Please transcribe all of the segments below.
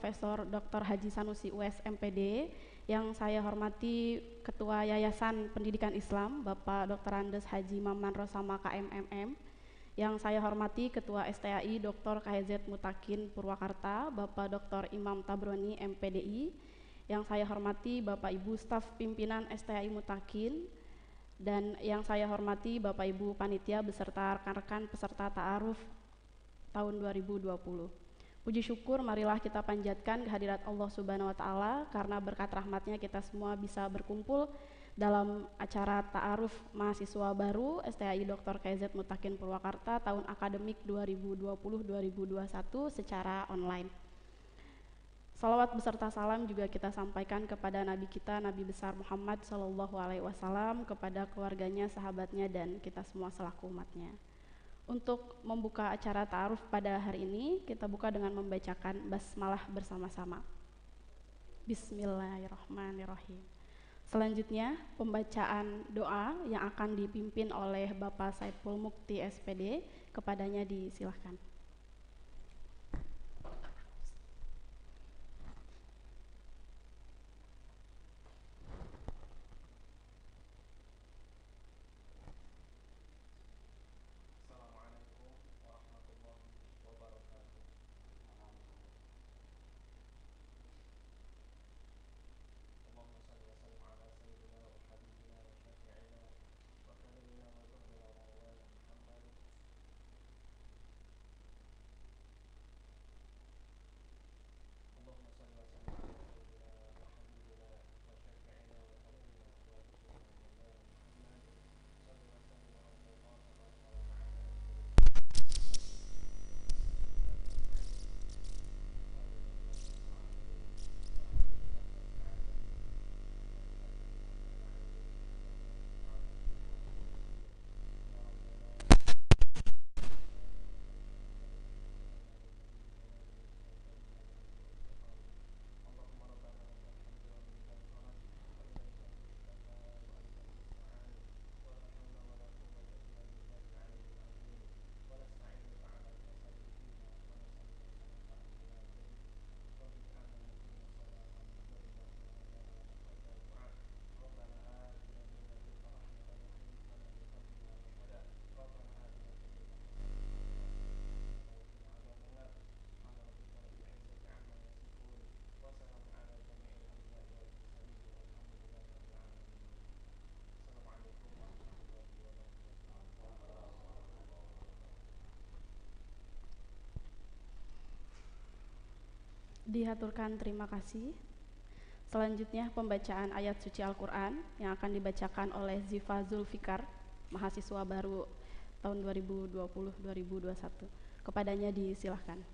Profesor Dr. Haji Sanusi US MPD, yang saya hormati Ketua Yayasan Pendidikan Islam Bapak Dr. Andes Haji Maman Rosama KMMM, yang saya hormati Ketua STAI Dr. KHZ Mutakin Purwakarta Bapak Dr. Imam Tabroni MPDI, yang saya hormati Bapak Ibu staf pimpinan STAI Mutakin, dan yang saya hormati Bapak Ibu panitia beserta rekan-rekan peserta ta'aruf tahun 2020. Puji syukur marilah kita panjatkan kehadirat Allah Subhanahu wa taala, karena berkat rahmatnya kita semua bisa berkumpul dalam acara ta'aruf mahasiswa baru STAI Dr. KZ Mutakin Purwakarta tahun akademik 2020-2021 secara online. Salawat beserta salam juga kita sampaikan kepada Nabi kita, Nabi besar Muhammad SAW, kepada keluarganya, sahabatnya, dan kita semua selaku umatnya. Untuk membuka acara ta'aruf pada hari ini, kita buka dengan membacakan basmalah bersama-sama. Bismillahirrahmanirrahim. Selanjutnya, pembacaan doa yang akan dipimpin oleh Bapak Saiful Mukti SPD, kepadanya disilahkan. Dihaturkan terima kasih. Selanjutnya pembacaan ayat suci Al-Quran yang akan dibacakan oleh Ziva Zulfikar, mahasiswa baru tahun 2020-2021. Kepadanya disilahkan.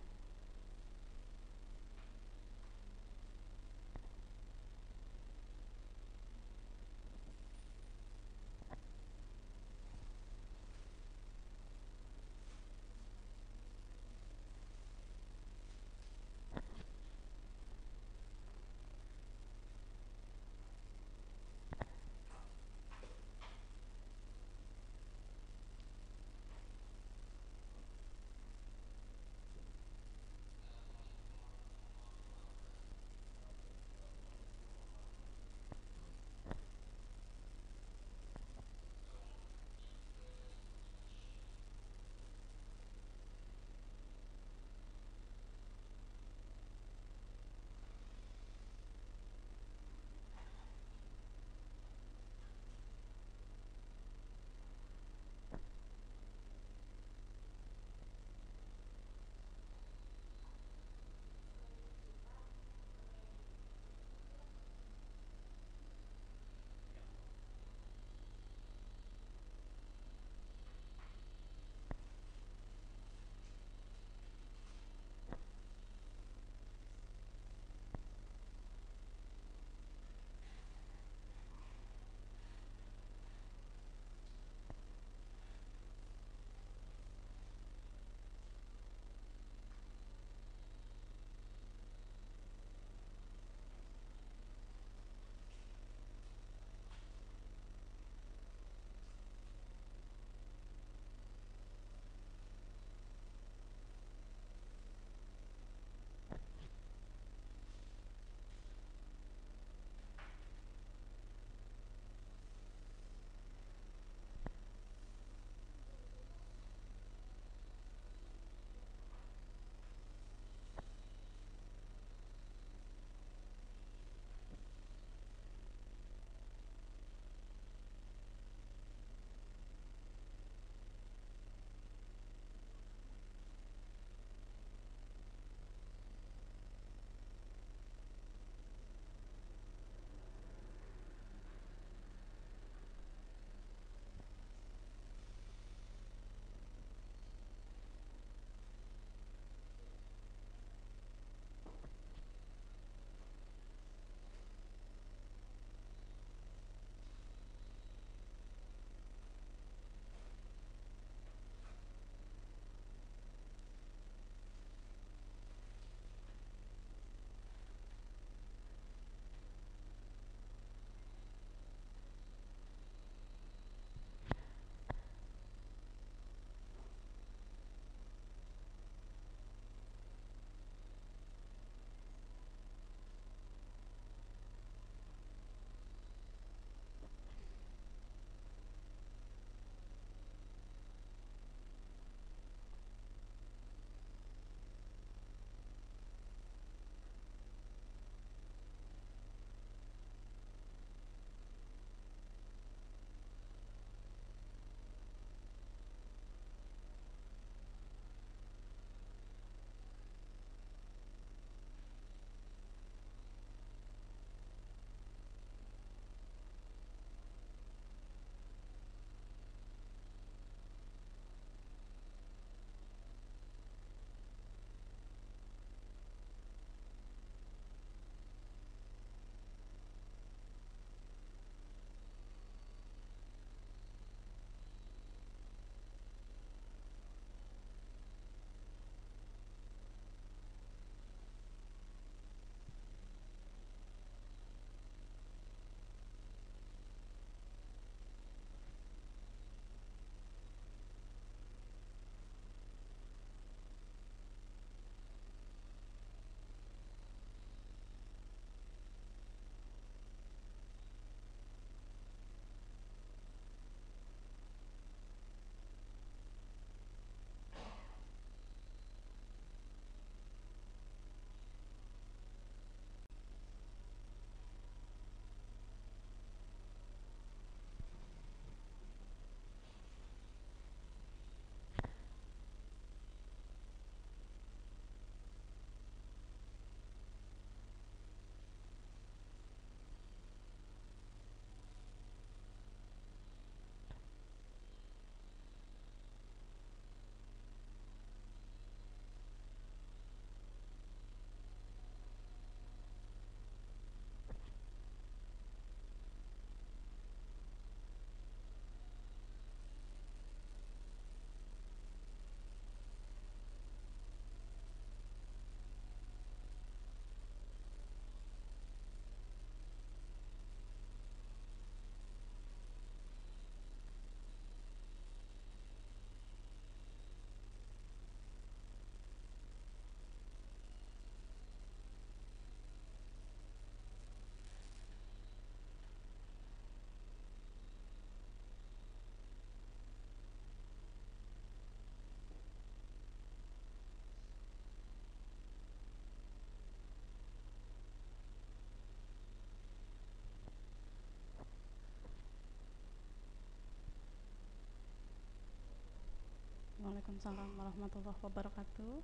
Waalaikumsalam warahmatullahi wabarakatuh.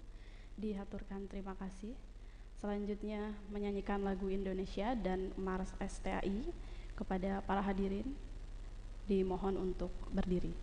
Dihaturkan terima kasih. Selanjutnya menyanyikan lagu Indonesia dan Mars STAI. Kepada para hadirin dimohon untuk berdiri.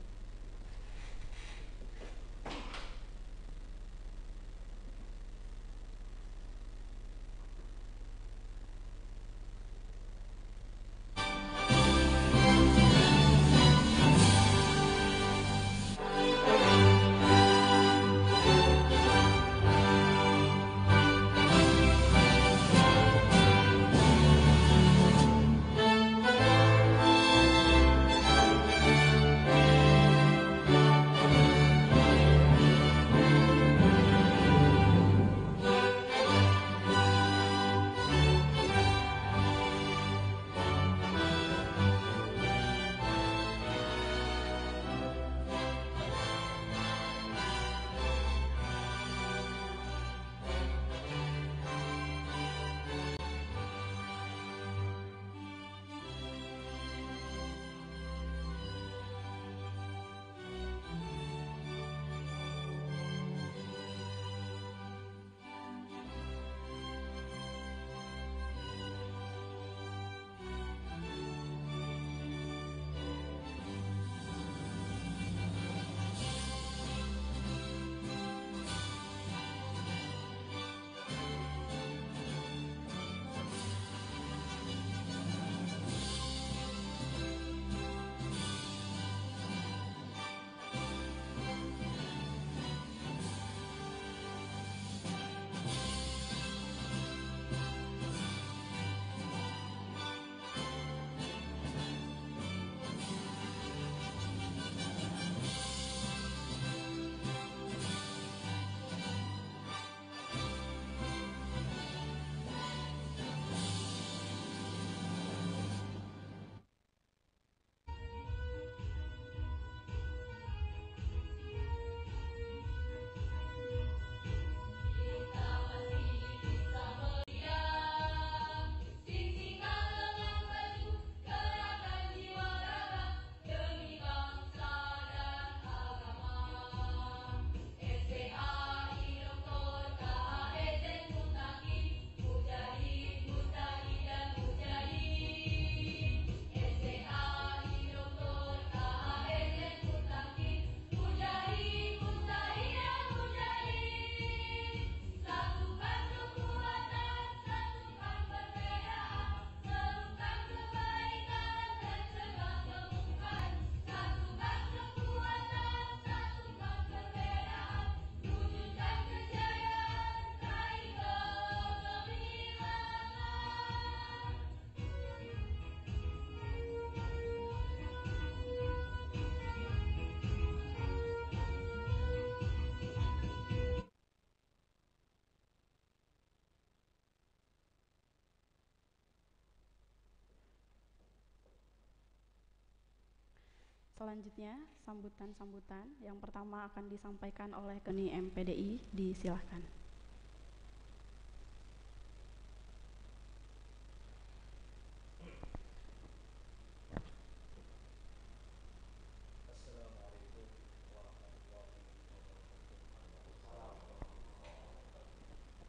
Selanjutnya sambutan-sambutan yang pertama akan disampaikan oleh Keni MPDI, disilahkan.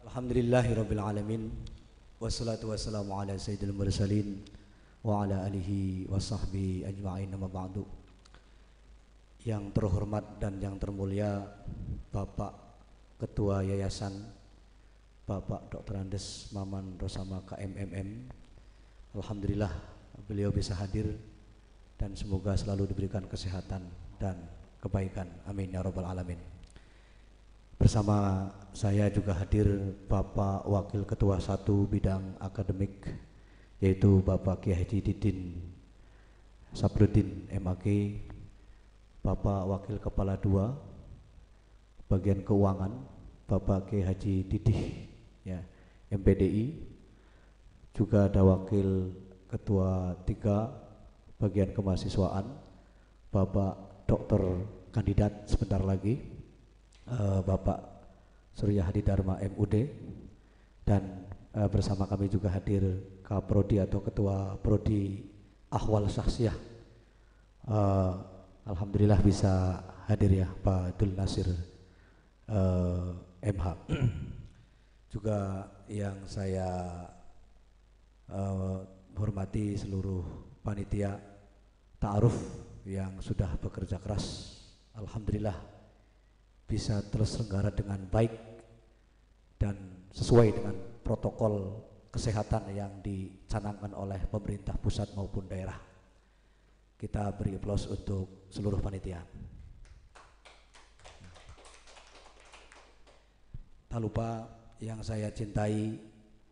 Alhamdulillahirrabbilalamin. Wassalatu wassalamu ala sayyidil mursalin wa ala alihi wa sahbihi ajma'in, amma ba'du. Yang terhormat dan yang termulia Bapak Ketua Yayasan, Bapak Dr. Andes Maman Rosama KMMM, alhamdulillah beliau bisa hadir dan semoga selalu diberikan kesehatan dan kebaikan, amin ya rabbal alamin. Bersama saya juga hadir Bapak Wakil Ketua 1 Bidang Akademik, yaitu Bapak Kiai Haji Didin Sabrudin MAG, Bapak Wakil Kepala 2 Bagian Keuangan Bapak Kiai Haji Didih ya, MPDI. Juga ada Wakil Ketua 3 Bagian Kemahasiswaan Bapak Dokter Kandidat sebentar lagi Bapak Surya Hadi Dharma MUD. Dan bersama kami juga hadir Kaprodi atau Ketua Prodi Ahwal Syakhsiyah, alhamdulillah bisa hadir ya Pak Abdul Nasir MH. Juga yang saya hormati seluruh panitia ta'aruf yang sudah bekerja keras, alhamdulillah bisa terselenggara dengan baik dan sesuai dengan protokol kesehatan yang dicanangkan oleh pemerintah pusat maupun daerah. Kita beri aplaus untuk seluruh panitia. Tak lupa yang saya cintai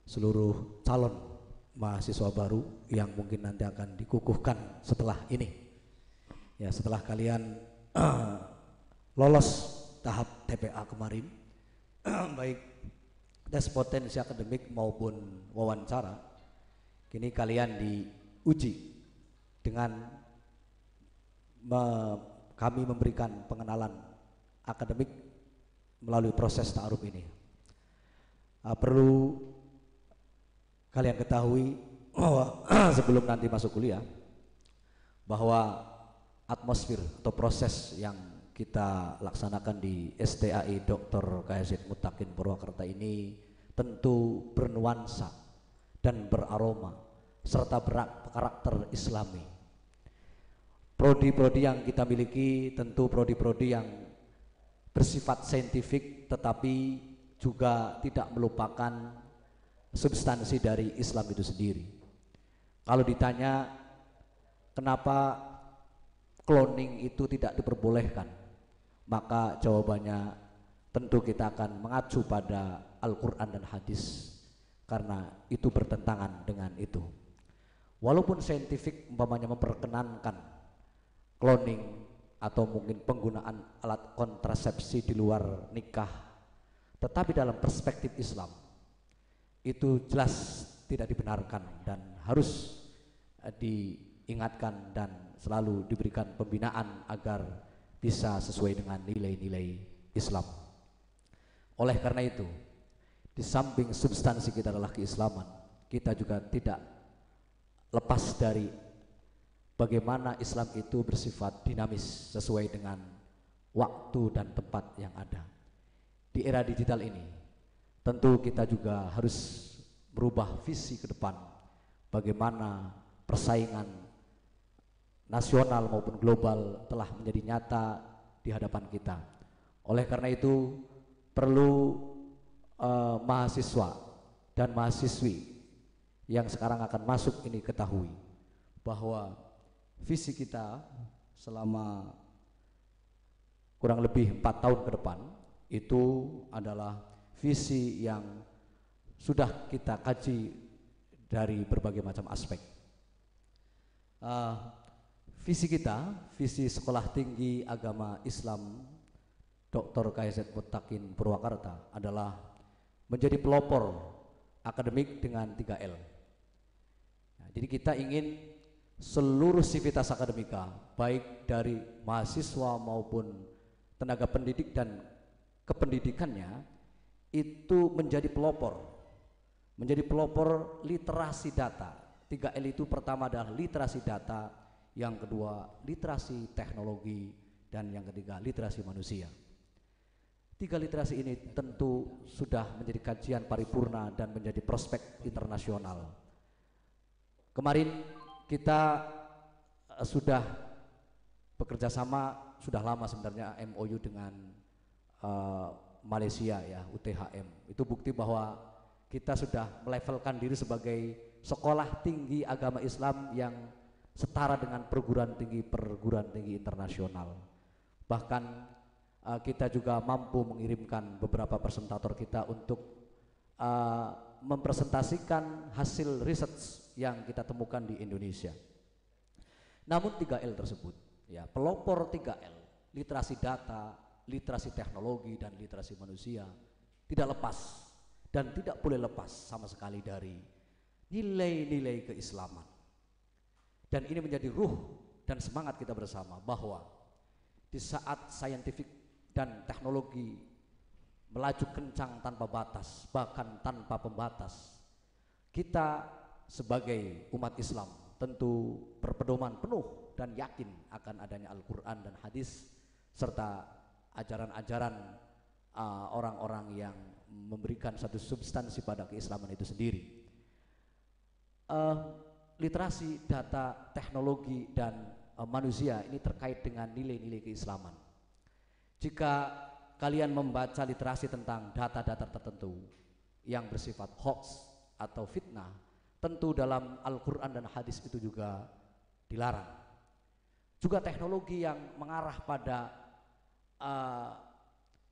seluruh calon mahasiswa baru yang mungkin nanti akan dikukuhkan setelah ini. Ya, setelah kalian lolos tahap TPA kemarin, baik tes potensi akademik maupun wawancara, kini kalian diuji dengan kami memberikan pengenalan akademik melalui proses ta'aruf ini. Perlu kalian ketahui bahwa sebelum nanti masuk kuliah, bahwa atmosfer atau proses yang kita laksanakan di STAI Dr. KZ Mutakin Purwakarta ini tentu bernuansa dan beraroma serta berkarakter Islami. Prodi-prodi yang kita miliki tentu prodi-prodi yang bersifat saintifik tetapi juga tidak melupakan substansi dari Islam itu sendiri. Kalau ditanya kenapa cloning itu tidak diperbolehkan, maka jawabannya tentu kita akan mengacu pada Al-Quran dan hadis, karena itu bertentangan dengan itu. Walaupun saintifik umpamanya memperkenankan cloning atau mungkin penggunaan alat kontrasepsi di luar nikah, tetapi dalam perspektif Islam itu jelas tidak dibenarkan dan harus diingatkan dan selalu diberikan pembinaan agar bisa sesuai dengan nilai-nilai Islam. Oleh karena itu, di samping substansi kita adalah keislaman, kita juga tidak lepas dari bagaimana Islam itu bersifat dinamis sesuai dengan waktu dan tempat yang ada. Di era digital ini, tentu kita juga harus merubah visi ke depan bagaimana persaingan nasional maupun global telah menjadi nyata di hadapan kita. Oleh karena itu perlu mahasiswa dan mahasiswi yang sekarang akan masuk ini ketahui bahwa visi kita selama kurang lebih 4 tahun ke depan itu adalah visi yang sudah kita kaji dari berbagai macam aspek. Visi kita, visi Sekolah Tinggi Agama Islam Dr. KZ Mutakin Purwakarta adalah menjadi pelopor akademik dengan 3L. Nah, jadi kita ingin seluruh sivitas akademika, baik dari mahasiswa maupun tenaga pendidik dan kependidikannya, itu menjadi pelopor literasi data. 3L itu pertama adalah literasi data, yang kedua literasi teknologi, dan yang ketiga literasi manusia. 3 literasi ini tentu sudah menjadi kajian paripurna dan menjadi prospek internasional. Kemarin kita sudah bekerja sama, sudah lama sebenarnya MOU dengan Malaysia ya, UTHM. Itu bukti bahwa kita sudah melevelkan diri sebagai sekolah tinggi agama Islam yang setara dengan perguruan tinggi internasional. Bahkan kita juga mampu mengirimkan beberapa presentator kita untuk mempresentasikan hasil riset yang kita temukan di Indonesia. Namun 3L tersebut, ya, pelopor 3L, literasi data, literasi teknologi, dan literasi manusia, tidak lepas dan tidak boleh lepas sama sekali dari nilai-nilai keislaman. Dan ini menjadi ruh dan semangat kita bersama, bahwa di saat saintifik dan teknologi melaju kencang tanpa batas, bahkan tanpa pembatas, kita sebagai umat Islam tentu berpedoman penuh dan yakin akan adanya Al-Quran dan hadis serta ajaran-ajaran orang-orang yang memberikan satu substansi pada keislaman itu sendiri. Literasi data, teknologi, dan manusia ini terkait dengan nilai-nilai keislaman. Jika kalian membaca literasi tentang data-data tertentu yang bersifat hoax atau fitnah, tentu dalam Al-Quran dan hadis itu juga dilarang. Juga teknologi yang mengarah pada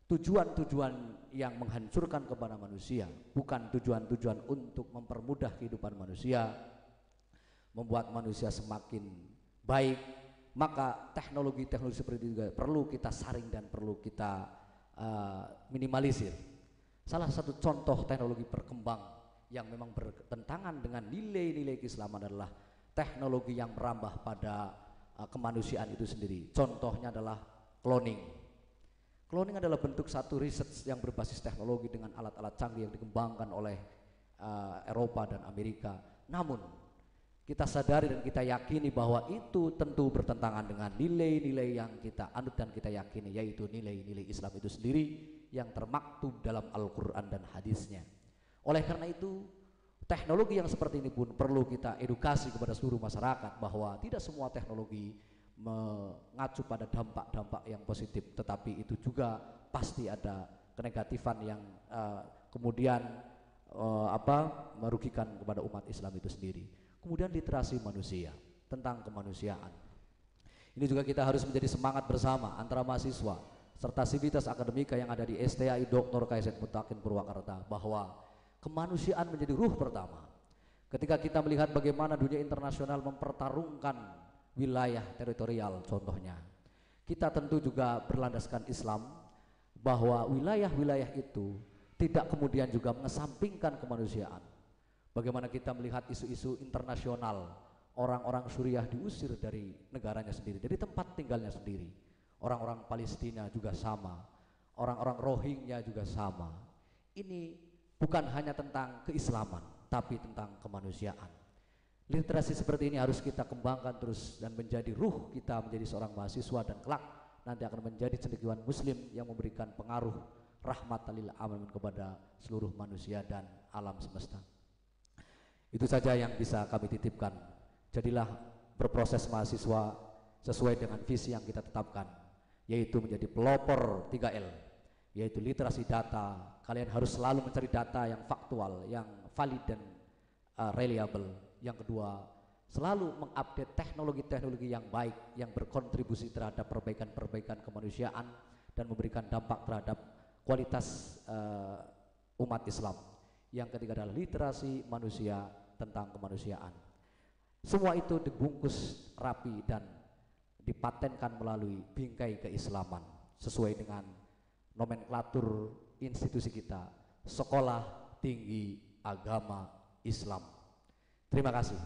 tujuan-tujuan yang menghancurkan kepada manusia, bukan tujuan-tujuan untuk mempermudah kehidupan manusia, membuat manusia semakin baik, maka teknologi-teknologi seperti itu juga perlu kita saring dan perlu kita minimalisir. Salah satu contoh teknologi berkembang yang memang bertentangan dengan nilai-nilai keislaman adalah teknologi yang merambah pada kemanusiaan itu sendiri. Contohnya adalah cloning. Cloning adalah bentuk satu riset yang berbasis teknologi dengan alat-alat canggih yang dikembangkan oleh Eropa dan Amerika. Namun kita sadari dan kita yakini bahwa itu tentu bertentangan dengan nilai-nilai yang kita anut dan kita yakini, yaitu nilai-nilai Islam itu sendiri yang termaktub dalam Al-Quran dan hadisnya. Oleh karena itu, teknologi yang seperti ini pun perlu kita edukasi kepada seluruh masyarakat bahwa tidak semua teknologi mengacu pada dampak-dampak yang positif, tetapi itu juga pasti ada kenegatifan yang kemudian merugikan kepada umat Islam itu sendiri. Kemudian literasi manusia tentang kemanusiaan. Ini juga kita harus menjadi semangat bersama antara mahasiswa serta sivitas akademika yang ada di STAI Dr. KZ Mutakin Purwakarta bahwa kemanusiaan menjadi ruh pertama. Ketika kita melihat bagaimana dunia internasional mempertarungkan wilayah teritorial contohnya, kita tentu juga berlandaskan Islam bahwa wilayah-wilayah itu tidak kemudian juga mengesampingkan kemanusiaan. Bagaimana kita melihat isu-isu internasional, orang-orang Suriah diusir dari negaranya sendiri, dari tempat tinggalnya sendiri. Orang-orang Palestina juga sama, orang-orang Rohingya juga sama. Ini bukan hanya tentang keislaman, tapi tentang kemanusiaan. Literasi seperti ini harus kita kembangkan terus dan menjadi ruh kita menjadi seorang mahasiswa, dan kelak nanti akan menjadi cendekiawan muslim yang memberikan pengaruh rahmatan lil alamin kepada seluruh manusia dan alam semesta. Itu saja yang bisa kami titipkan. Jadilah berproses mahasiswa sesuai dengan visi yang kita tetapkan, yaitu menjadi pelopor 3L, yaitu literasi data. Kalian harus selalu mencari data yang faktual, yang valid dan reliable. Yang kedua, selalu mengupdate teknologi-teknologi yang baik, yang berkontribusi terhadap perbaikan-perbaikan kemanusiaan dan memberikan dampak terhadap kualitas umat Islam. Yang ketiga adalah literasi manusia tentang kemanusiaan. Semua itu dibungkus rapi dan dipatenkan melalui bingkai keislaman sesuai dengan nomenklatur institusi kita, Sekolah Tinggi Agama Islam. Terima kasih.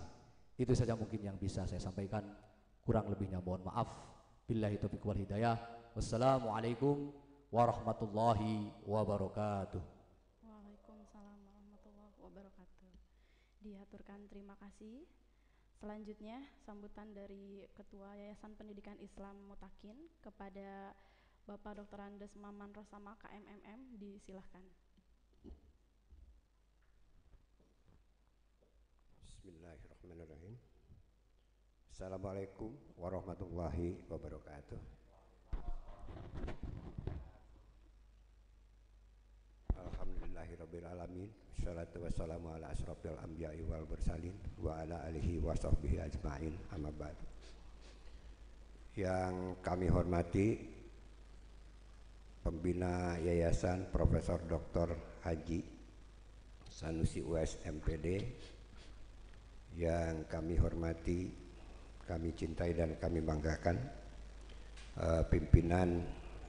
Itu saja mungkin yang bisa saya sampaikan. Kurang lebihnya mohon maaf. Billahi taufiq wal hidayah. Wassalamualaikum warahmatullahi wabarakatuh. Waalaikumsalam warahmatullahi wabarakatuh. Diaturkan terima kasih. Selanjutnya sambutan dari Ketua Yayasan Pendidikan Islam Mutakin kepada Bapak Dr. Andes Maman Rosama KMMM, disilahkan. Bismillahirrahmanirrahim. Assalamualaikum warahmatullahi wabarakatuh. Alhamdulillahirabbil alamin. Wassalatu wassalamu ala asrofil anbiya'i wal mursalin wa ala alihi wa sahbihi ajmain. Amma ba'd. Yang kami hormati pembina yayasan Profesor Dr. Haji Sanusi US MPD, yang kami hormati, kami cintai dan kami banggakan pimpinan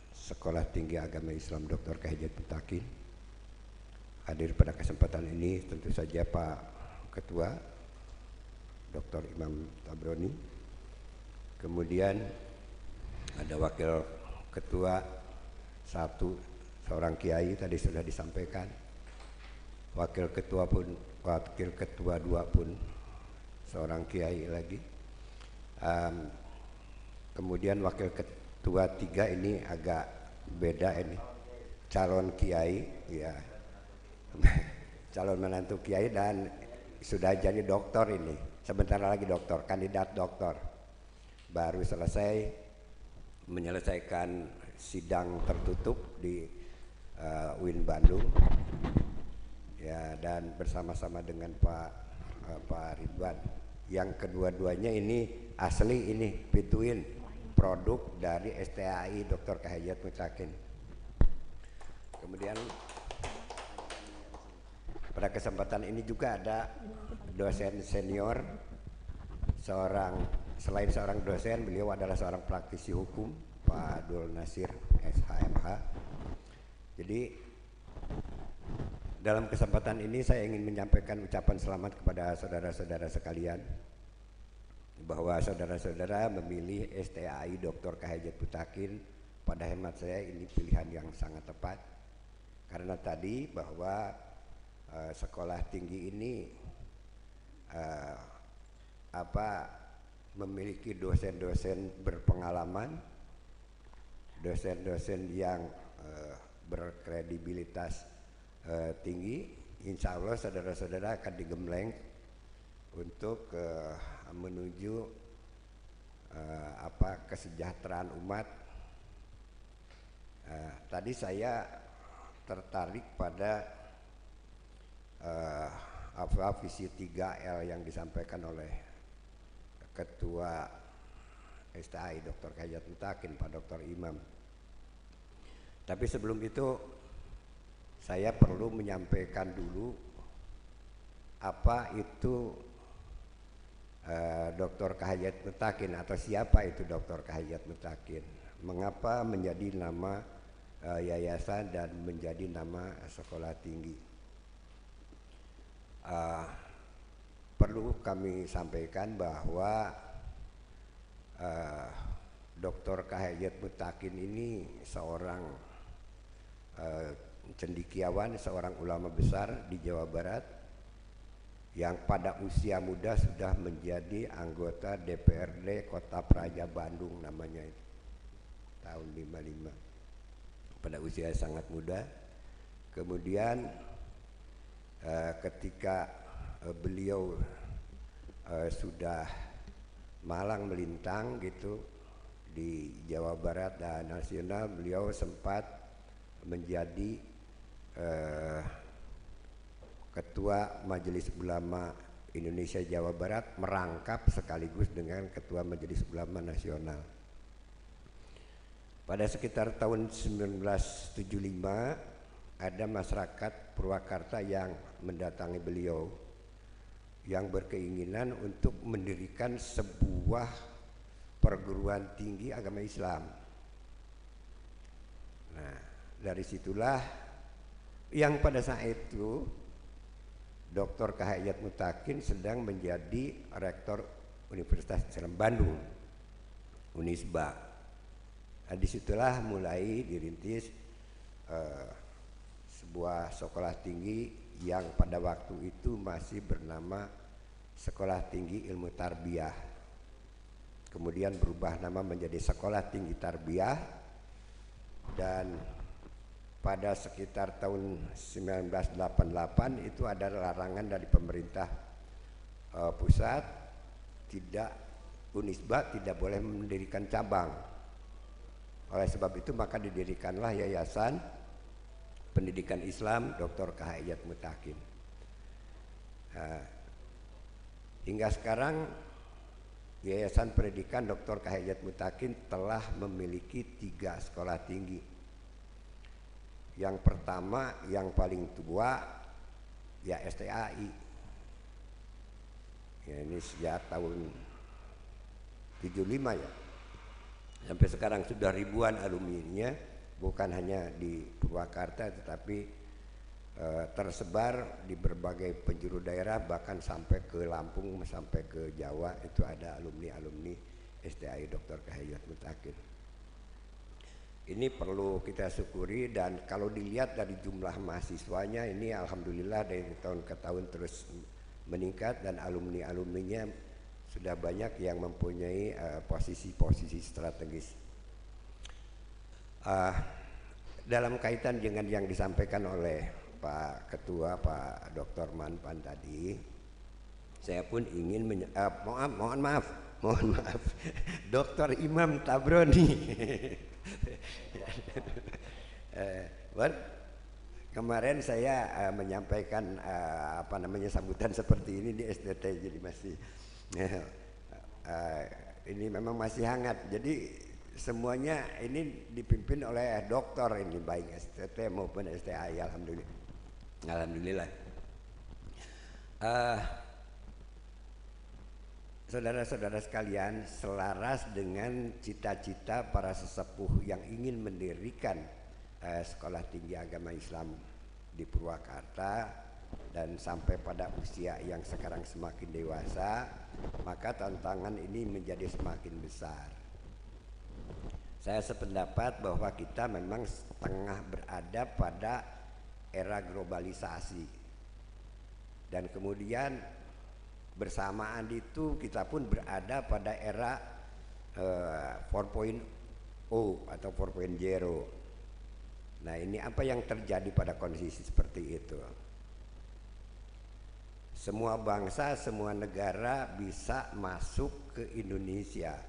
Sekolah Tinggi Agama Islam Dr. KJ Mutakin. Hadir pada kesempatan ini tentu saja Pak Ketua Dr. Imam Tabroni, kemudian ada Wakil Ketua satu, seorang kiai tadi sudah disampaikan, Wakil Ketua dua pun seorang kiai lagi, kemudian Wakil Ketua 3 ini agak beda ini, calon kiai, ya, calon menantu kiai dan sudah jadi doktor ini. Sebentar lagi doktor, kandidat doktor. Baru selesai menyelesaikan sidang tertutup di UIN Bandung. Ya, dan bersama-sama dengan Pak Ridwan. Yang kedua-duanya ini asli ini Pituin, produk dari STAI Dr. Kahiyat Mutakin. Kemudian pada kesempatan ini juga ada dosen senior, selain seorang dosen, beliau adalah seorang praktisi hukum, Pak Abdul Nasir SHMH. Jadi dalam kesempatan ini saya ingin menyampaikan ucapan selamat kepada saudara-saudara sekalian bahwa saudara-saudara memilih STAI Dr. Kahiyat Mutakin. Pada hemat saya ini pilihan yang sangat tepat karena tadi bahwa sekolah tinggi ini memiliki dosen-dosen berpengalaman, dosen-dosen yang berkredibilitas tinggi. Insya Allah saudara-saudara akan digembleng untuk menuju kesejahteraan umat. Tadi saya tertarik pada visi 3L yang disampaikan oleh Ketua STAI Dr. Kahiyat Mutakin, Pak Dr. Imam. Tapi sebelum itu saya perlu menyampaikan dulu apa itu Dr. Kahiyat Mutakin atau siapa itu Dr. Kahiyat Mutakin. Mengapa menjadi nama yayasan dan menjadi nama sekolah tinggi. Perlu kami sampaikan bahwa Dr. Kahiyat Mutakin ini seorang cendekiawan, seorang ulama besar di Jawa Barat yang pada usia muda sudah menjadi anggota DPRD Kota Praja Bandung namanya itu, tahun 55, pada usia sangat muda. Kemudian ketika beliau sudah malang melintang gitu di Jawa Barat dan nasional, beliau sempat menjadi Ketua Majelis Ulama Indonesia Jawa Barat, merangkap sekaligus dengan Ketua Majelis Ulama Nasional. Pada sekitar tahun 1975 ada masyarakat Purwakarta yang mendatangi beliau yang berkeinginan untuk mendirikan sebuah perguruan tinggi agama Islam. Nah, dari situlah yang pada saat itu Dr. Kahiyat Mutakin sedang menjadi rektor Universitas Islam Bandung, Unisba. Nah, disitulah mulai dirintis sebuah sekolah tinggi yang pada waktu itu masih bernama Sekolah Tinggi Ilmu Tarbiyah. Kemudian berubah nama menjadi Sekolah Tinggi Tarbiyah, dan pada sekitar tahun 1988 itu ada larangan dari pemerintah pusat, Unisba tidak boleh mendirikan cabang. Oleh sebab itu maka didirikanlah Yayasan Pendidikan Islam Dr. Kahiyat Mutakin. Hingga sekarang Yayasan Pendidikan Dr. Kahiyat Mutakin telah memiliki 3 sekolah tinggi. Yang pertama, yang paling tua, ya STAI. Ya, ini sejak tahun 75 ya. Sampai sekarang sudah ribuan alumninya, bukan hanya di Purwakarta tetapi tersebar di berbagai penjuru daerah, bahkan sampai ke Lampung, sampai ke Jawa itu ada alumni-alumni STAI Dr. Kahiyat Mutakin. Ini perlu kita syukuri, dan kalau dilihat dari jumlah mahasiswanya ini alhamdulillah dari tahun ke tahun terus meningkat, dan alumni-alumninya sudah banyak yang mempunyai posisi-posisi strategis. dalam kaitan dengan yang disampaikan oleh Pak Ketua, Pak Dr. Manpan tadi, saya pun ingin mohon maaf, Dr. Imam Tabroni. Kemarin saya menyampaikan sambutan seperti ini di SDT, jadi masih ini memang masih hangat. Jadi semuanya ini dipimpin oleh dokter ini, baik STT maupun STAI. Alhamdulillah. Saudara-saudara sekalian, selaras dengan cita-cita para sesepuh yang ingin mendirikan sekolah tinggi agama Islam di Purwakarta dan sampai pada usia yang sekarang semakin dewasa, maka tantangan ini menjadi semakin besar. Saya sependapat bahwa kita memang tengah berada pada era globalisasi, dan kemudian bersamaan itu kita pun berada pada era 4.0 atau 4.0. Nah, ini apa yang terjadi pada kondisi seperti itu? Semua bangsa, semua negara bisa masuk ke Indonesia,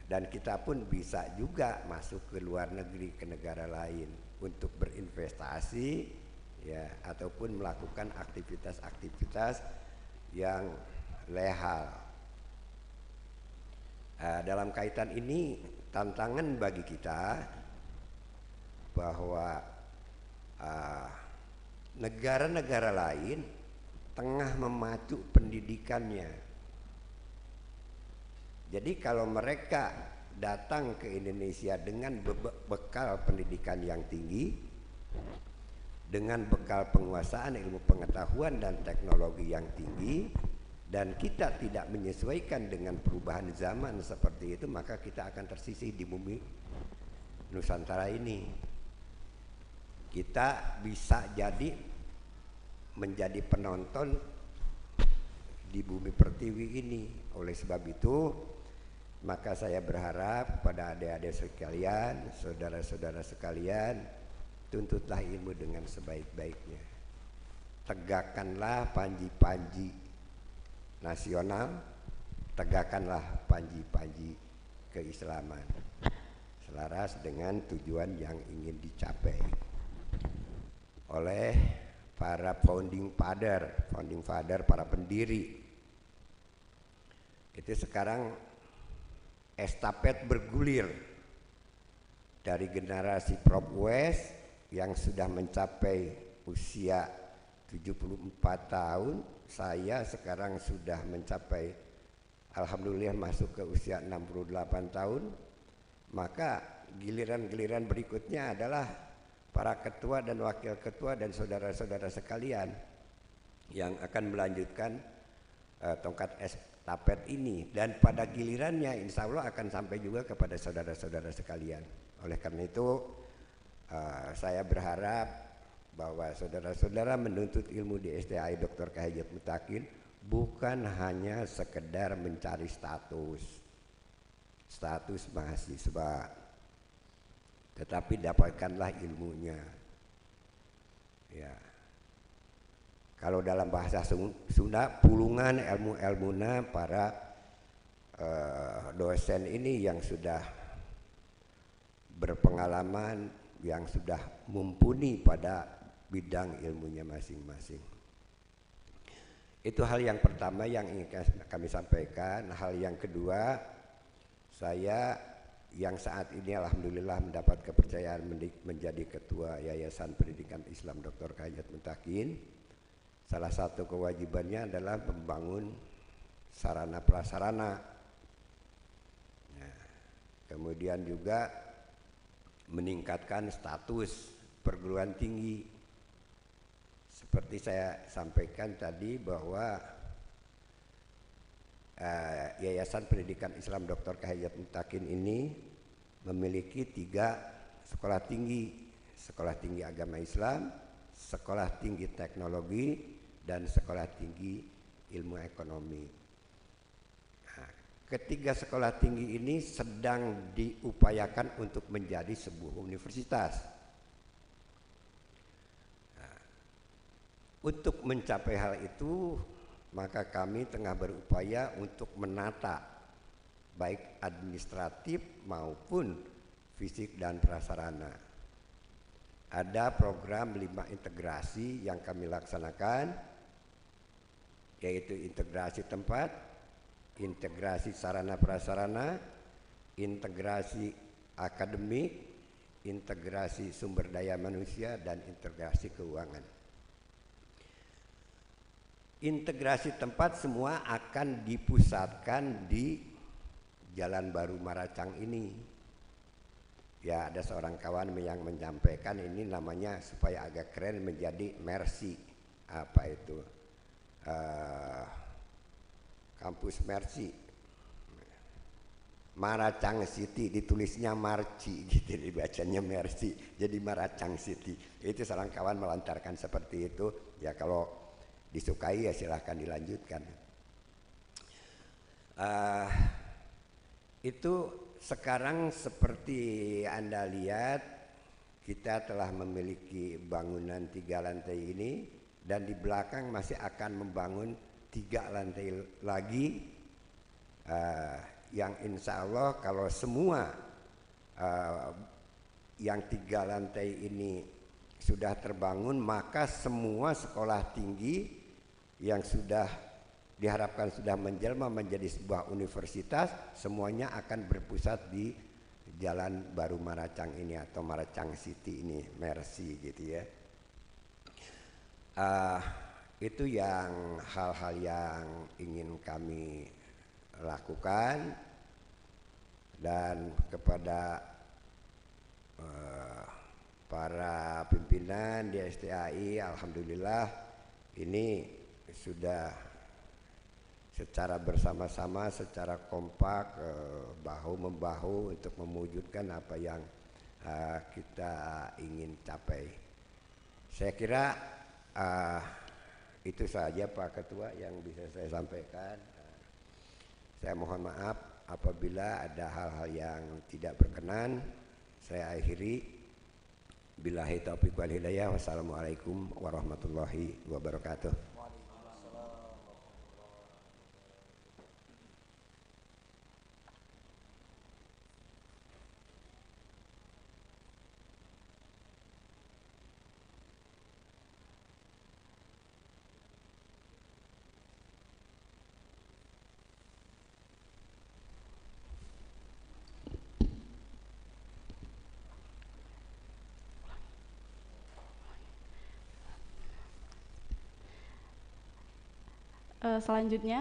dan kita pun bisa juga masuk ke luar negeri, ke negara lain untuk berinvestasi, ya, ataupun melakukan aktivitas-aktivitas yang legal. Dalam kaitan ini, tantangan bagi kita bahwa negara-negara lain tengah memacu pendidikannya. Jadi kalau mereka datang ke Indonesia dengan bekal pendidikan yang tinggi, dengan bekal penguasaan ilmu pengetahuan dan teknologi yang tinggi, dan kita tidak menyesuaikan dengan perubahan zaman seperti itu, maka kita akan tersisih di bumi Nusantara ini. Kita bisa jadi menjadi penonton di bumi pertiwi ini. Oleh sebab itu, maka saya berharap pada adik-adik sekalian, saudara-saudara sekalian, tuntutlah ilmu dengan sebaik-baiknya. Tegakkanlah panji-panji nasional, tegakkanlah panji-panji keislaman, selaras dengan tujuan yang ingin dicapai oleh para founding father, para pendiri. Itu sekarang estafet bergulir dari generasi Prof West yang sudah mencapai usia 74 tahun. Saya sekarang sudah mencapai, alhamdulillah, masuk ke usia 68 tahun. Maka giliran-giliran berikutnya adalah para ketua dan wakil ketua dan saudara-saudara sekalian yang akan melanjutkan tongkat estafet ini, dan pada gilirannya insya Allah akan sampai juga kepada saudara-saudara sekalian. Oleh karena itu saya berharap bahwa saudara-saudara menuntut ilmu di STAI Dr. K. Mutakin bukan hanya sekedar mencari status mahasiswa, tetapi dapatkanlah ilmunya. Ya. Kalau dalam bahasa Sunda, pulungan ilmu-ilmuna para dosen ini yang sudah berpengalaman, yang sudah mumpuni pada bidang ilmunya masing-masing. Itu hal yang pertama yang ingin kami sampaikan. Hal yang kedua, saya yang saat ini alhamdulillah mendapat kepercayaan menjadi ketua Yayasan Pendidikan Islam Dr. K. Mutakin. Salah satu kewajibannya adalah membangun sarana prasarana, kemudian juga meningkatkan status perguruan tinggi. Seperti saya sampaikan tadi bahwa Yayasan Pendidikan Islam Dr. K. Mutakin ini memiliki 3 sekolah tinggi agama Islam, sekolah tinggi teknologi, dan sekolah tinggi ilmu ekonomi. Nah, ketiga sekolah tinggi ini sedang diupayakan untuk menjadi sebuah universitas. Nah, untuk mencapai hal itu, maka kami tengah berupaya untuk menata baik administratif maupun fisik dan prasarana. Ada program 5 integrasi yang kami laksanakan, yaitu integrasi tempat, integrasi sarana prasarana, integrasi akademik, integrasi sumber daya manusia, dan integrasi keuangan. Integrasi tempat semua akan dipusatkan di Jalan Baru Maracang ini. Ya, ada seorang kawan yang menyampaikan ini namanya supaya agak keren menjadi Mercy. Apa itu? Kampus Mercy. Maracang City, ditulisnya Marci gitu, dibacanya Mercy. Jadi Maracang City. Itu seorang kawan melantarkan seperti itu. Ya kalau disukai ya silahkan dilanjutkan. Itu sekarang seperti Anda lihat, kita telah memiliki bangunan 3 lantai ini, dan di belakang masih akan membangun 3 lantai lagi, yang insya Allah kalau semua yang 3 lantai ini sudah terbangun, maka semua sekolah tinggi yang sudah diharapkan sudah menjelma menjadi sebuah universitas, semuanya akan berpusat di Jalan Baru Maracang ini atau Maracang City ini, Mercy gitu ya. Itu yang hal-hal yang ingin kami lakukan, dan kepada para pimpinan di STAI, alhamdulillah ini sudah secara bersama-sama, secara kompak, bahu-membahu untuk mewujudkan apa yang kita ingin capai. Saya kira itu saja Pak Ketua yang bisa saya sampaikan. Saya mohon maaf apabila ada hal-hal yang tidak berkenan. Saya akhiri. Billahi taufiq wal hidayah. Wassalamualaikum warahmatullahi wabarakatuh. Selanjutnya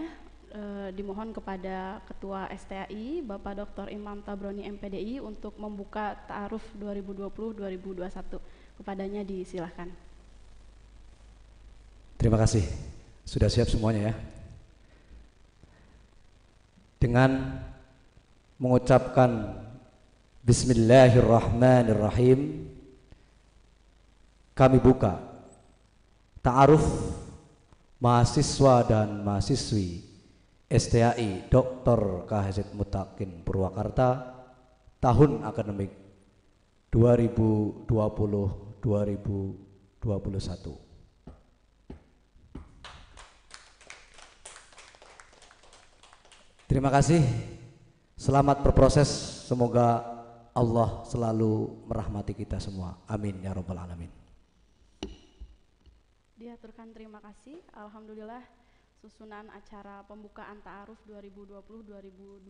dimohon kepada Ketua STAI Bapak Dr. Imam Tabroni MPDI untuk membuka Ta'aruf 2020-2021. Kepadanya disilahkan. Terima kasih. Sudah siap semuanya ya. Dengan mengucapkan Bismillahirrahmanirrahim, kami buka Ta'aruf mahasiswa dan mahasiswi STAI Dr. KHZ Mutakin Purwakarta tahun akademik 2020-2021. Terima kasih. Selamat berproses. Semoga Allah selalu merahmati kita semua. Amin ya rabbal alamin. Diaturkan terima kasih. Alhamdulillah susunan acara pembukaan Ta'aruf 2020-2021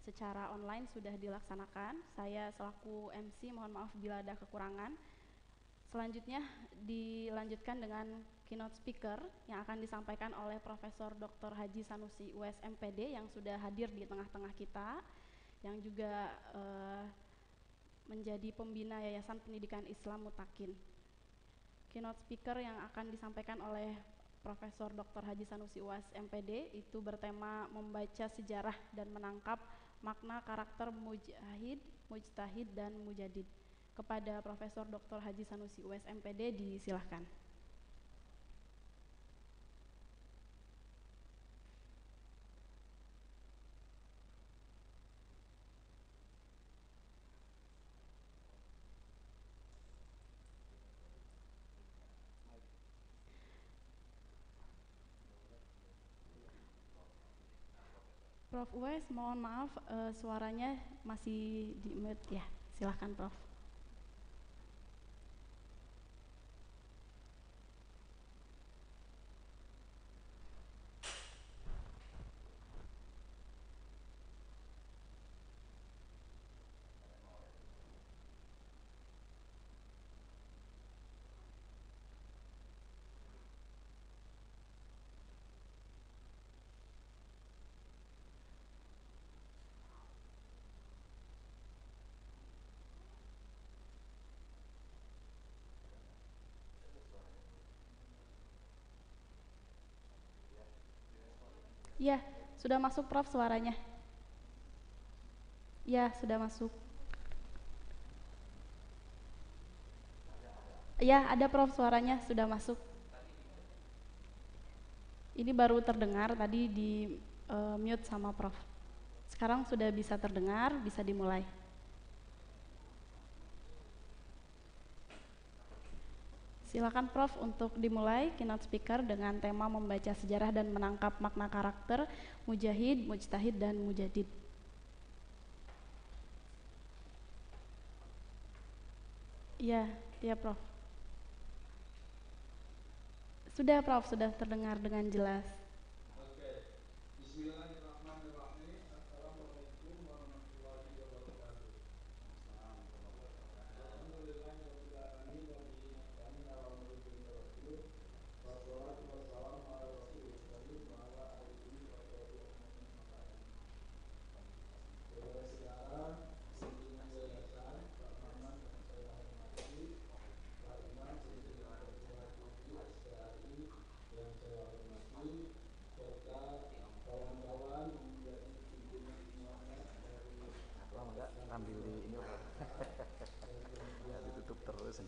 secara online sudah dilaksanakan. Saya selaku MC mohon maaf bila ada kekurangan. Selanjutnya dilanjutkan dengan keynote speaker yang akan disampaikan oleh Profesor Dr. Haji Sanusi USMPD yang sudah hadir di tengah-tengah kita, yang juga menjadi pembina Yayasan Pendidikan Islam Mutakin. Keynote speaker yang akan disampaikan oleh Profesor Dr. Haji Sanusi USMPD itu bertema membaca sejarah dan menangkap makna karakter mujahid, mujtahid, dan mujadid. Kepada Profesor Dr. Haji Sanusi USMPD disilahkan. Prof Uwais, mohon maaf suaranya masih di mute ya. Silahkan Prof. Ya, sudah masuk Prof suaranya. Ya, sudah masuk. Ya, ada Prof suaranya sudah masuk. Ini baru terdengar tadi di mute sama Prof. Sekarang sudah bisa terdengar, bisa dimulai. Silakan Prof untuk dimulai keynote speaker dengan tema membaca sejarah dan menangkap makna karakter mujahid, mujtahid, dan mujadid. Iya, iya Prof. Sudah Prof, sudah terdengar dengan jelas. Oke. Bismillahirrahmanirrahim. Assalamualaikum warahmatullahi wabarakatuh. Alhamdulillahirabbil alamin wa bihi nasta'in ala umuri dunya wa din. Wassalatu wassalamu ala rasulil karim wa ala alihi wa sahbihi ajmain. Saudara-saudara, pimpinan yayasan Pak Maman yang saya hormati, Pak Imam pimpinan Ketua SPAI yang saya hormati, serta kawan-kawan yang menjadi pimpinan semuanya dari Ambil di ini ya, ditutup terus.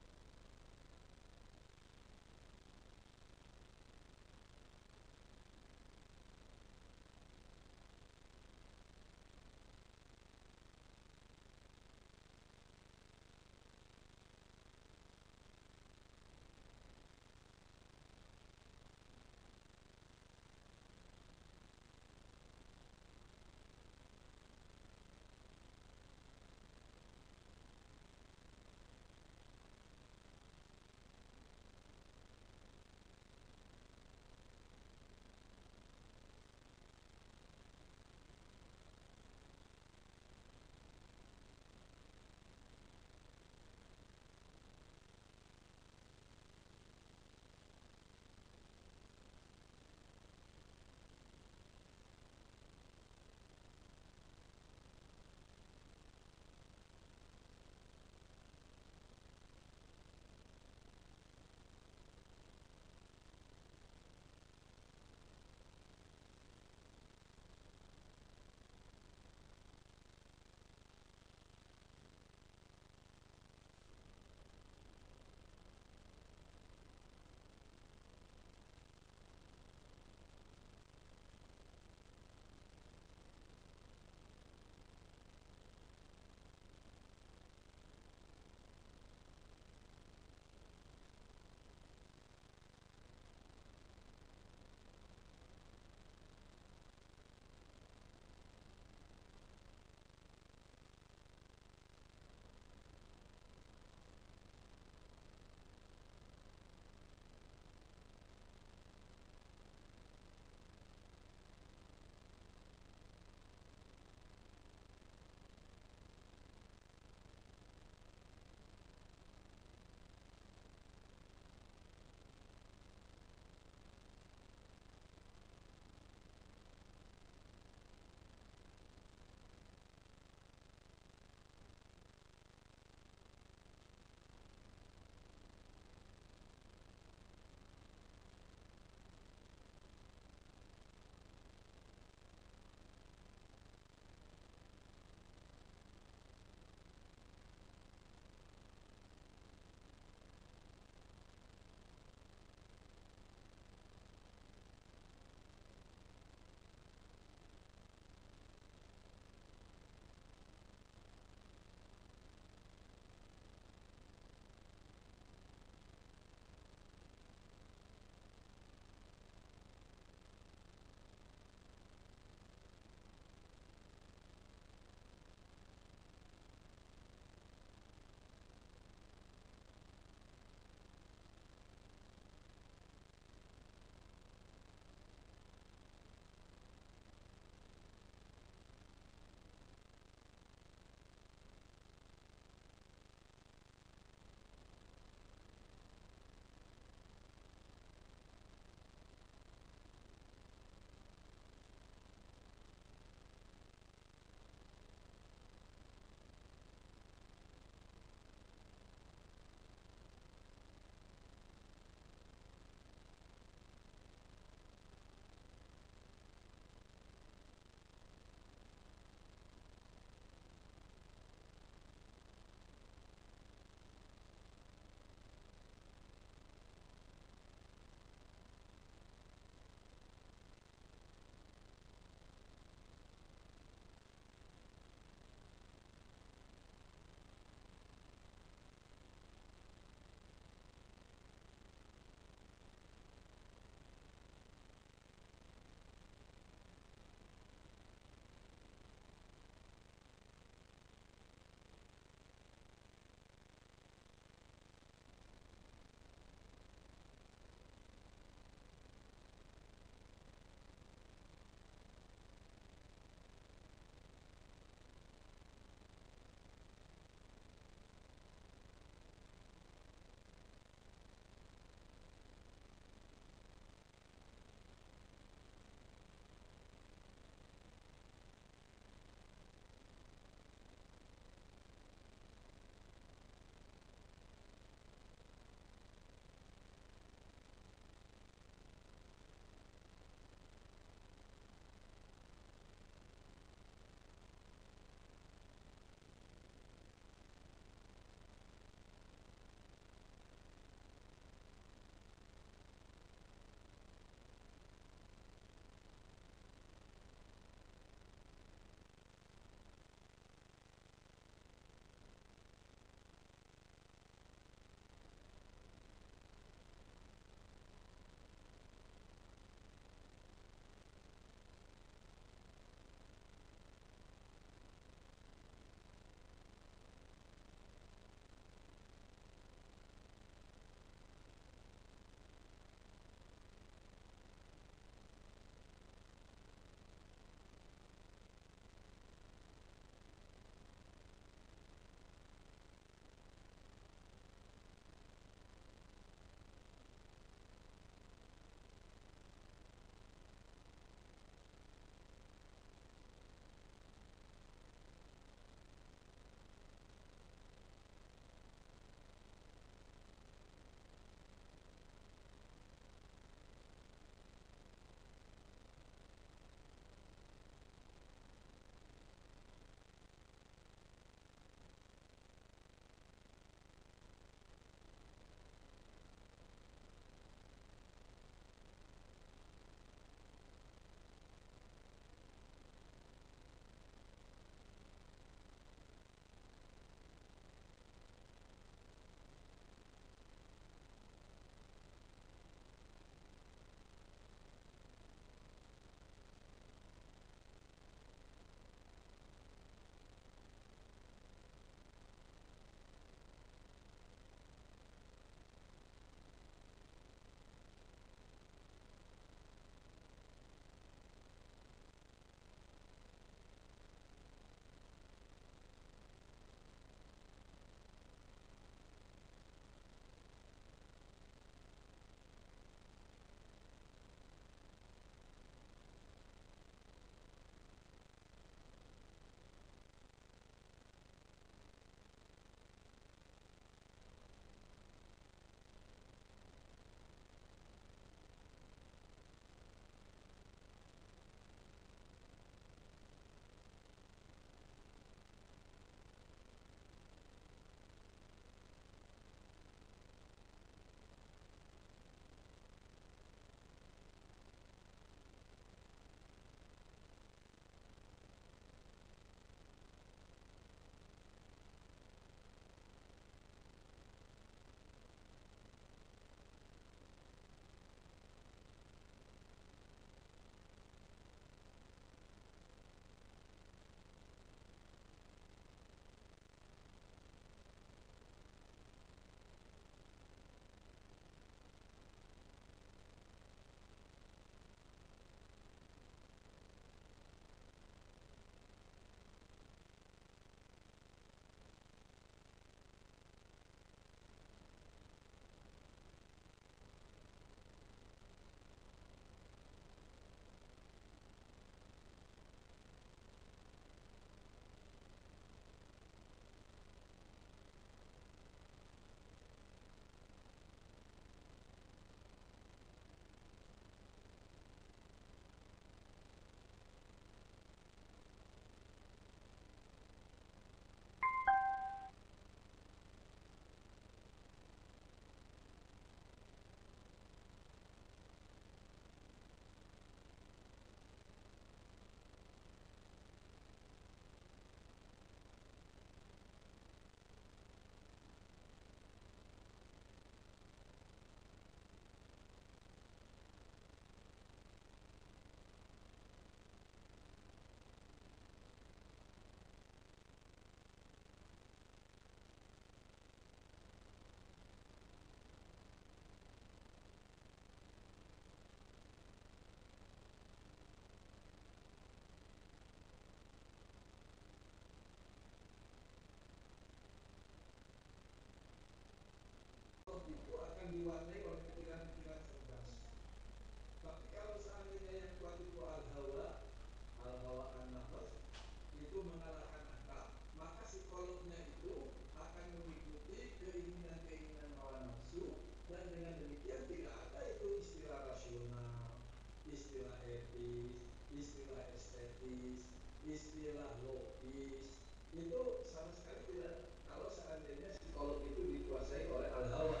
filosofis, istilah estetis, istilah logis, itu sama sekali tidak. Kalau seandainya psikolog itu dikuasai oleh al-hawa.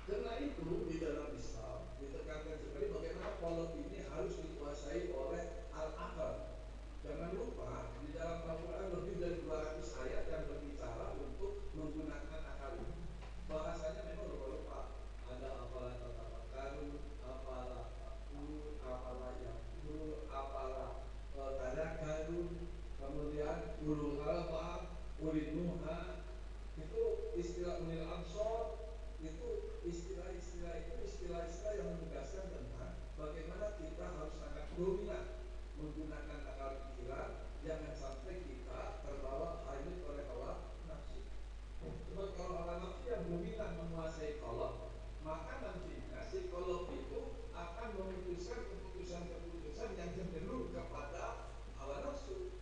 Karena itu di dalam Islam ditekankan sekali bagaimana psikolog ini harus dikuasai oleh al-akal. Jangan lupa di dalam Al-Quran lebih dari 200 ayat yang berbicara untuk menggunakan akal ini. Bahasanya memang lupa-lupa. Ada apalah tatafakkarun, apalah takun, apalah yakun, apalah tadakkarun, kemudian ulul albab, ulil nuha, itu istilah ulil absor, itu istilah-istilah yang menegaskan tentang bagaimana kita harus sangat dominan menggunakan akal pikiran, jangan sampai kita terbawa hanyut oleh hawa nafsu. Sebab kalau hawa nafsu yang dominan menguasai kolom, maka nantinya psikolog itu akan memutuskan keputusan-keputusan yang cenderung kepada hawa nafsu.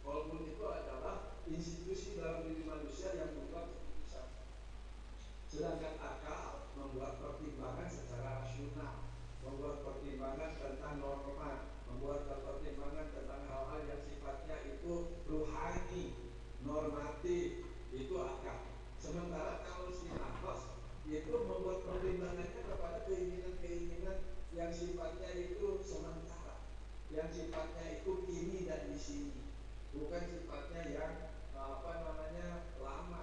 Walaupun itu adalah institusi dalam diri manusia yang membuat keputusan. Sedangkan akal membuat pertimbangan secara rasional, membuat pertimbangan tentang norma, membuat pertimbangan tentang hal-hal yang sifatnya itu ruhani, normatif, itu akal. Sementara kalau si nafas itu membuat pertimbangannya kepada keinginan-keinginan yang sifatnya itu sementara, yang sifatnya itu kini dan di sini, bukan sifatnya yang lama,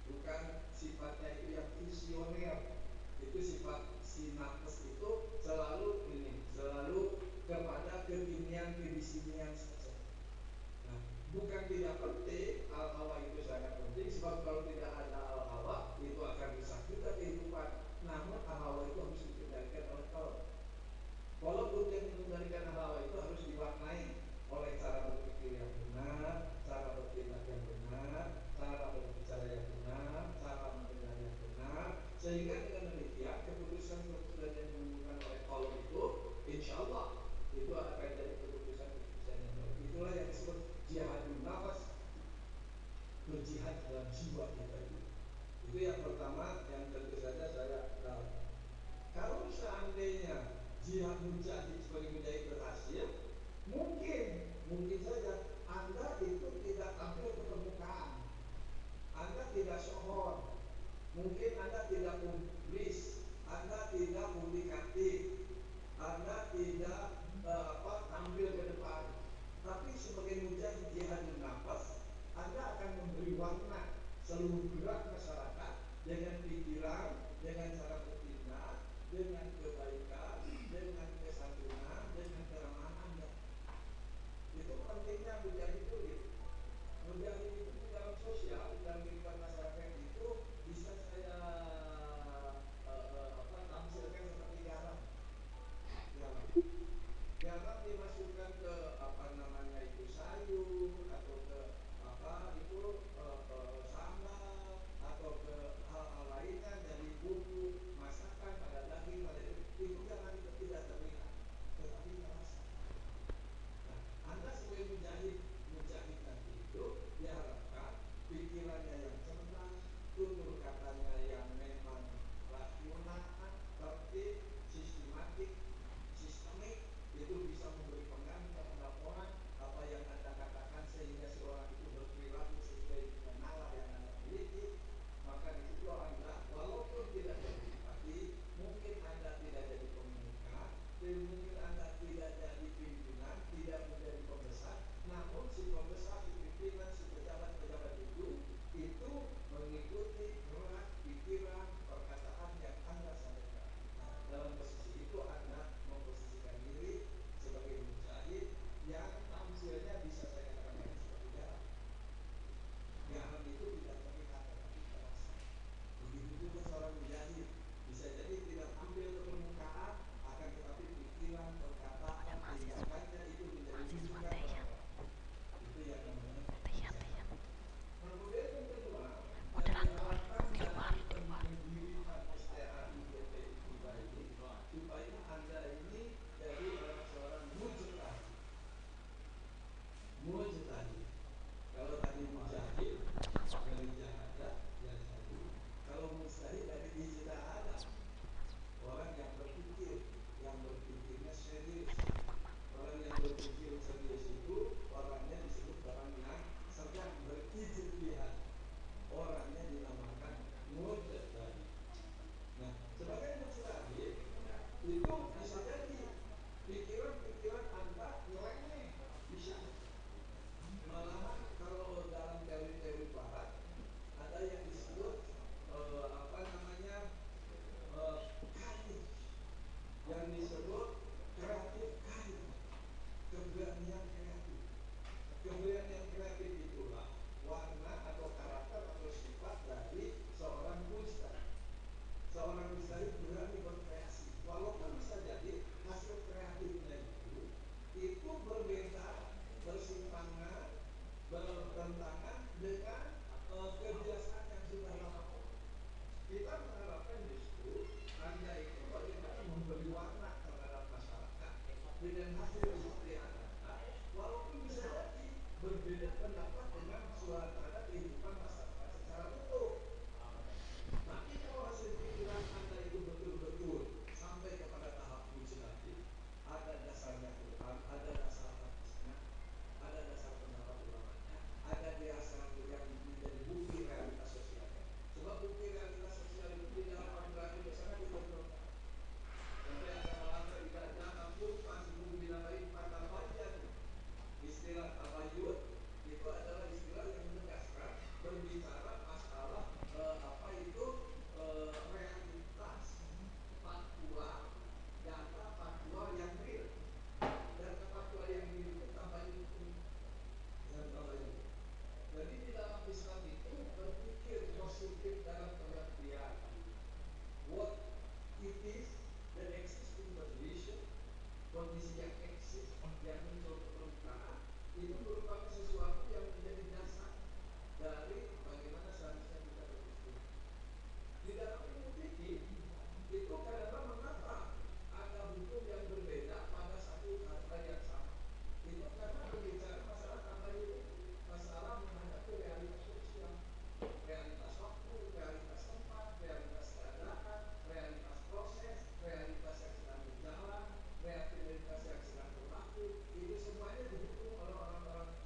bukan sifatnya itu yang visioner. Itu sifat sinapes itu selalu kepada kekinian kedisinian saja. Nah, bukan tidak penting, al-hawa itu sangat penting, sebab kalau tidak ada al-hawa itu akan rusak juga kehidupan. Namun al-hawa itu harus dikendalikan oleh kalau. Walaupun yang mengendalikan al-hawa itu harus diwarnai oleh cara berpikir yang benar, cara bertindak yang benar, cara berbicara yang benar, cara mendengar yang benar, sehingga dengan demikian keputusan-keputusan yang diumumkan oleh kolom itu, insya Allah itu akan jadi keputusan-keputusan yang baik. Itulah yang disebut jihadun nafas, berjihad dalam jiwa kita itu. Itu yang pertama yang tentu saja saya tahu. Kalau seandainya jihad mujahid sebagai mujahid berhasil, mungkin saja Anda itu tidak tampil ke permukaan, Anda tidak sohor, mungkin Anda tidak publis, Anda tidak publikatif, Anda tidak tampil ke depan. Tapi sebagai mujahid jihadun nafas, Anda akan memberi warna seluruh gerak masyarakat dengan pikiran, dengan cara bertindak, dengan kebaikan, dengan kesantunan, dengan keramahan Anda. Itu pentingnya mujahid itu. Mujahid itu di dalam sosial, di dalam kehidupan masyarakat itu bisa saya tampilkan seperti garam. Garam dimasukkan ke sayur atau ke sambal atau ke hal-hal lainnya, jadi bumbu masakan pada daging, pada itu dengan kebiasaan yang sudah lama. Kita mengharapkan justru Anda itu bagaimana memberi warna terhadap masyarakat dengan hasil seperti Anda, walaupun bisa jadi berbeda pendapat dengan suara terhadap kehidupan masyarakat secara utuh. Tapi kalau hasil pikiran Anda itu betul-betul sampai kepada tahap legislatif, ada dasarnya Quran, ada dasar hadisnya, ada dasar pendapat ulamanya, ada dasar yang menjadi bukti realitas sosialnya. Sebab bukti realitas sosial itu di dalam Al-Quran itu sangat diperlukan. Sampai ada bahasa tidak jangan pun masih dinamai patabayan. Istilah tabayun itu adalah istilah yang menegaskan berbicara masalah apa itu realitas faktual, data faktual yang real. Data faktual yang real itu tabayun dan tabayun. Jadi di dalam Islam itu berpikir positif dalam pengertian what it is, the existing condition, kondisi yang eksis, yang muncul ke permukaan, itu merupakan sesuatu yang menjadi dasar dari bagaimana seharusnya kita berpikir. Di dalam ilmu fikih itu kadang-kadang mengapa ada hukum yang berbeda pada satu kata yang sama. Itu karena berbicara masalah tabayun itu, masalah menghadapi realitas sosial, realitas waktu, realitas tempat, realitas keadaan, realitas proses, realitas yang sedang berjalan, realitas yang sedang berlaku. Itu semuanya dihukum oleh orang-orang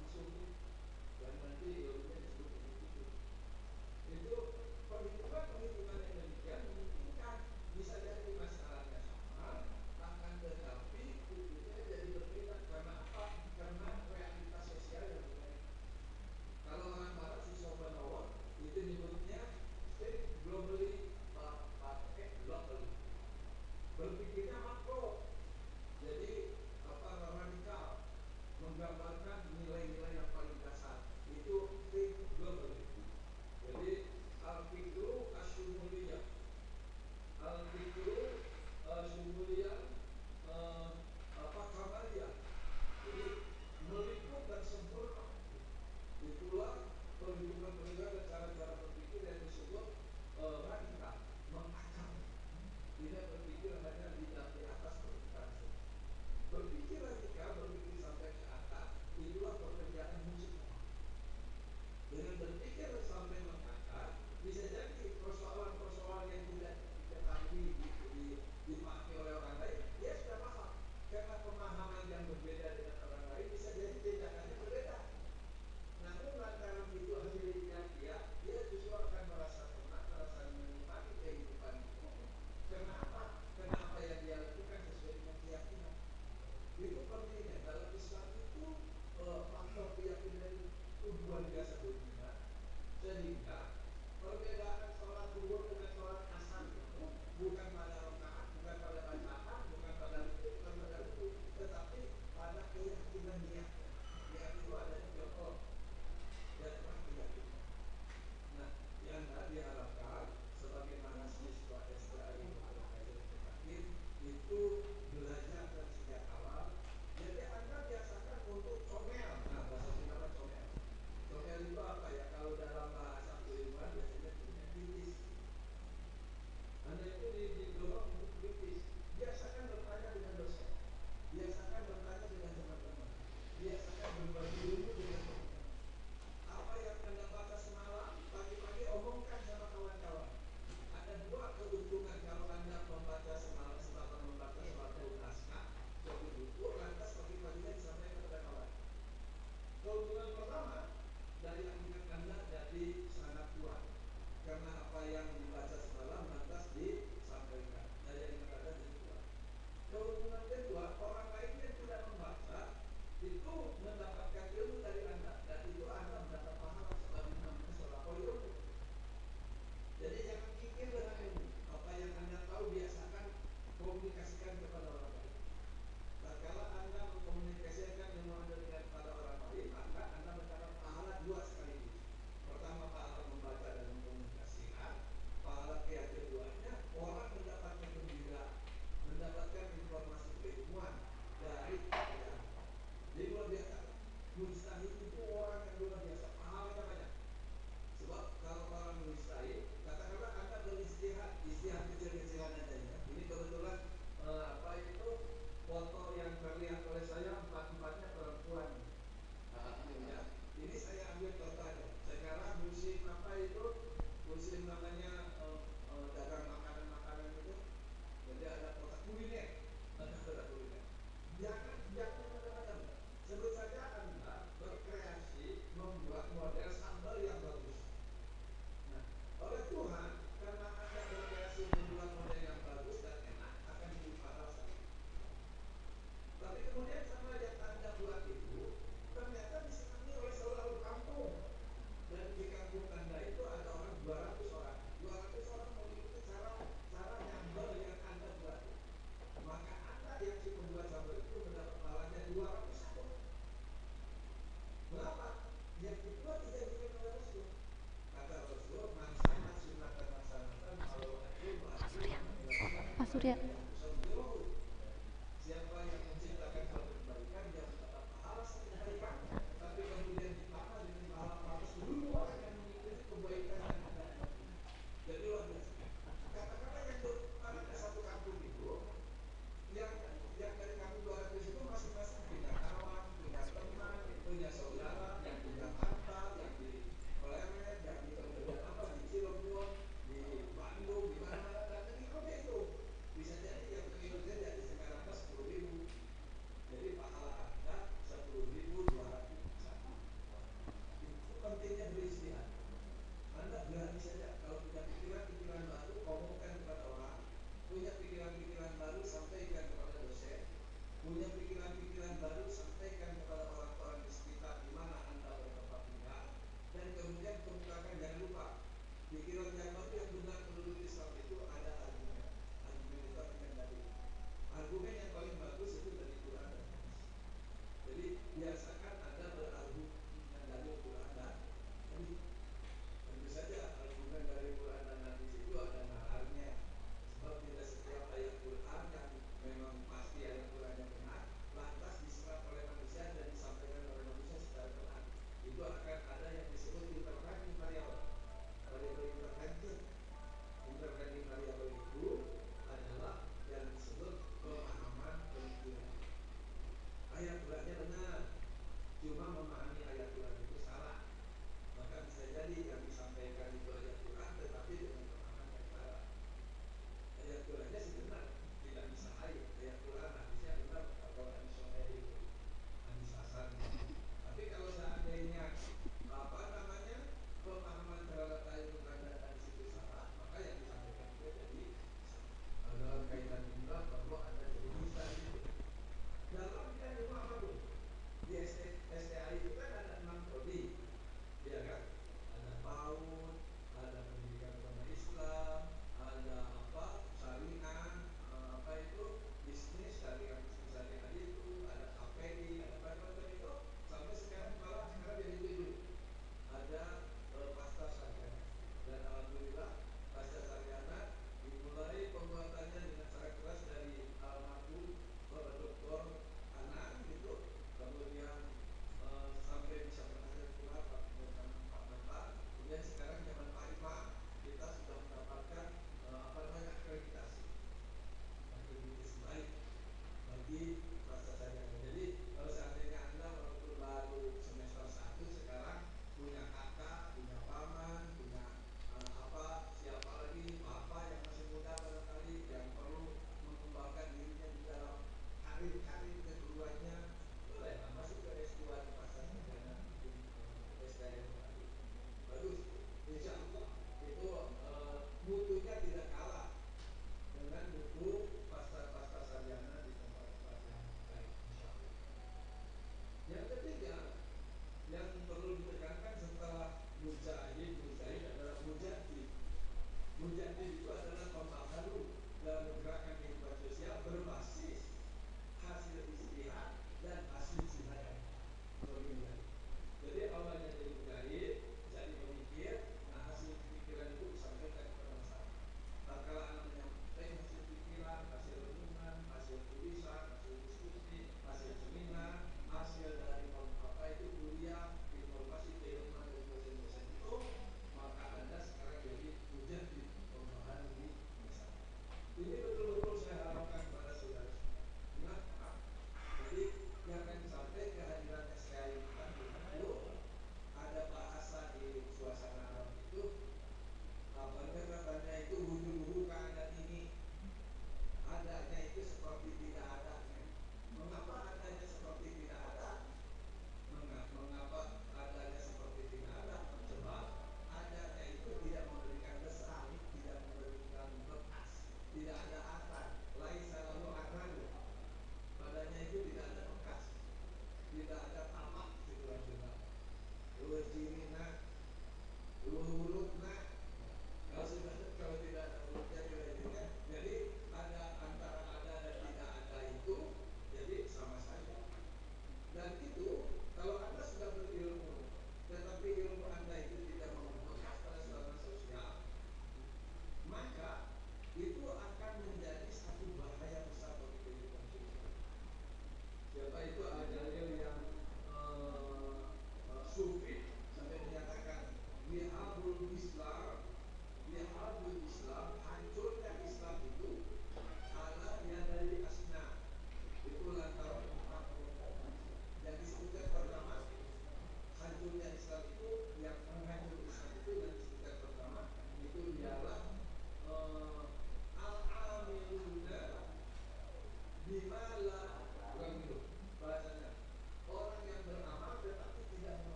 Surya.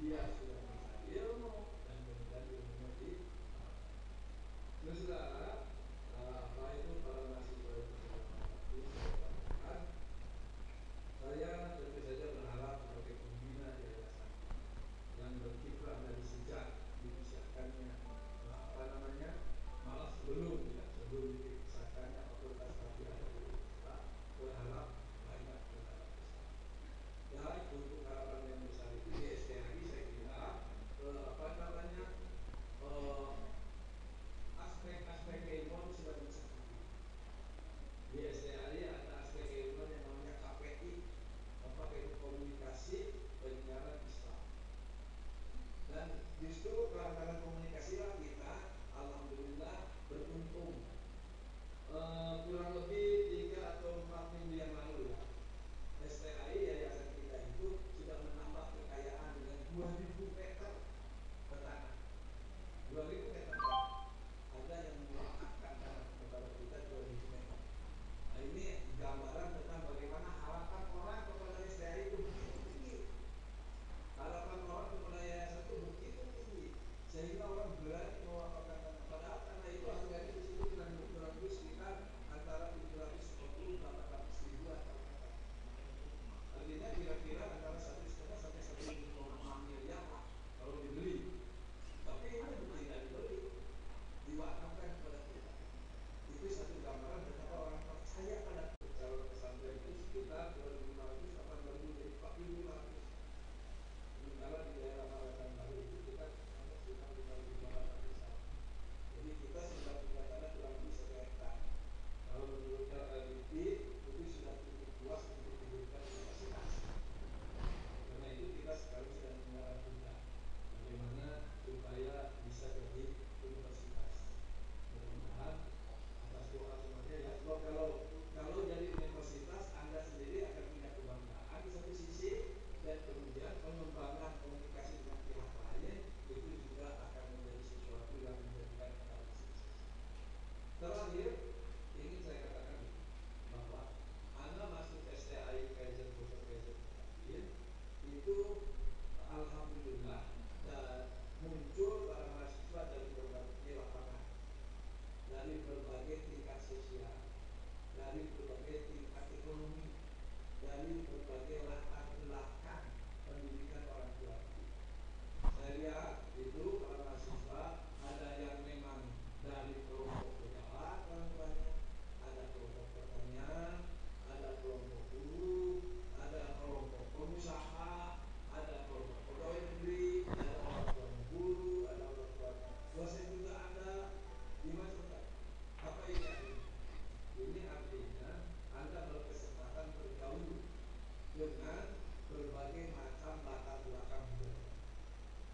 dia sudah mencari ilmu dan kemudian ilmunya di saudara, apa itu para mahasiswa yang berpengalaman. Saya tentu saja berharap sebagai pembina yayasan yang berkiprah dari sejak dipisahkannya malah sebelum dipisahkannya Fakultas Tarbiyah dari Islam, berharap banyak berharap besar. Dan untuk harapan yang besar itu di STHI saya kira aspek-aspek keilmuan sudah mencukupi. Di STHI ada aspek keilmuan yang namanya KPI, ilmu komunikasi penyiaran Islam. Dan justru karena komunikasi lah kita alhamdulillah beruntung. Kurang lebih 3 atau 4 minggu yang lalu ya, STHI yayasan kita itu sudah menambah kekayaan dengan 2000 meter ke tanah. 2000 meter ada yang mewakafkan tanah kepada kita 2000 meter. Nah ini gambaran tentang bagaimana harapan orang kepada STHI itu begitu tinggi. Harapan orang kepada yayasan itu begitu tinggi sehingga orang berani mewakafkan tanah. Padahal tanah itu harganya di situ kurang lebih sekitar antara 750 800 ribu atau artinya kira-kira antara 1,5 sampai 1,6 miliar lah kalau dibeli. Tapi ini tidak dibeli, diwakafkan kepada kita. Itu satu gambaran betapa orang percaya pada calon pesantren itu sekitar 2.500 8 baru menjadi 4.500. Sementara di daerah Parakan Baru itu kita sekitar 5.500. Jadi kita sudah punya tanah kurang lebih 1 hektar. Kalau menurut LLDP itu sudah cukup luas untuk dijadikan universitas. Karena itu kita sekarang sedang menggarap juga bagaimana supaya bisa jadi universitas. Mudah-mudahan atas doa semuanya ya. Kalau jadi universitas, Anda sendiri akan punya kebanggaan di satu sisi, dan kemudian pengembangan komunikasi dengan pihak lain itu juga akan menjadi sesuatu yang menjadikan Anda sukses. Terakhir, ingin saya katakan bahwa Anda masuk STHI Kaizen Dr. Kaizen itu alhamdulillah dan muncul para mahasiswa dari berbagai lapangan, dari berbagai tingkat sosial, dari berbagai tingkat ekonomi, dari berbagai latar belakang pendidikan orang tua. Saya lihat itu para mahasiswa ada yang memang dari kelompok pejabat orang tuanya, ada kelompok pertanian, ada kelompok guru, ada kelompok pengusaha, ada kelompok pegawai negeri, ada orang tua guru, ada orang tua dosen juga ada. Dimasukkan. Apa ini artinya? Ini artinya Anda berkesempatan bergaul dengan berbagai macam latar belakang budaya.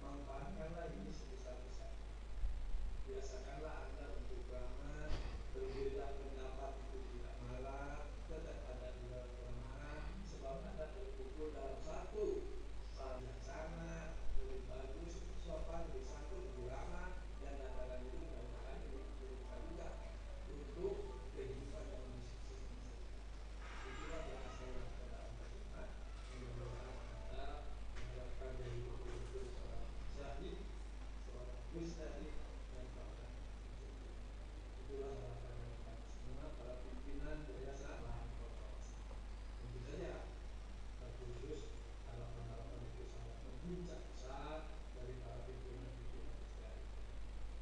Manfaatkanlah ini sebesar-besarnya. Biasakanlah Anda untuk beramal, berbeda pendapat itu tidak marah, tetap ada di dalam kebenaran, sebab Anda terkumpul dalam satu sana lebih bagus, sopan, lebih santun, lebih ramah, dan lain-lain itu mudah-mudahan dibutuhkan juga untuk kehidupan yang sukses. Itulah yang saya lakukan dalam kehidupan. Mudah-mudahan Anda mengharapkan dari betul-betul seorang syahid, seorang mustahid, dan seorang mujahid. Itulah harapan dari kami semua para pimpinan yayasan lahan korporasi. Tentu saja terkhusus harapan-harapan itu sangat memuncak besar dari para pimpinan-pimpinan STHI,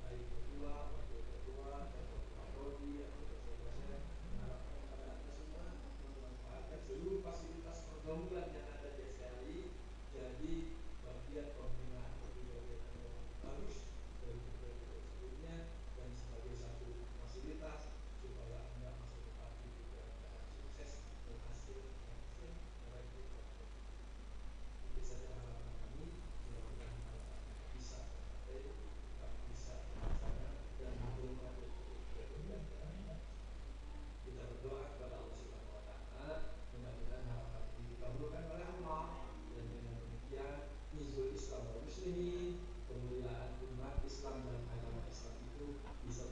baik ketua, wakil ketua, dan ketua prodi atau dosen-dosen. Mengharapkan kepada Anda semua memanfaatkan seluruh fasilitas pergaulan yang ada di STHI jadi bagian pembinaan kebudayaan yang bagus dari budaya sebelumnya, dan sebagai satu fasilitas supaya Anda masa depan hidup dalam keadaan sukses, berhasil, meraih tujuan. Itu saja harapan kami. Mudah-mudahan harapan bisa tercapai, bisa terlaksana, dan menghasilkan kemudian kita berdoa kepada Allah Subhanahu Wa Taala, mudah-mudahan harapan ini dikabulkan oleh Allah, dan dengan demikian izul Islam wal Muslimin, kemuliaan umat Islam dan agama Islam itu bisa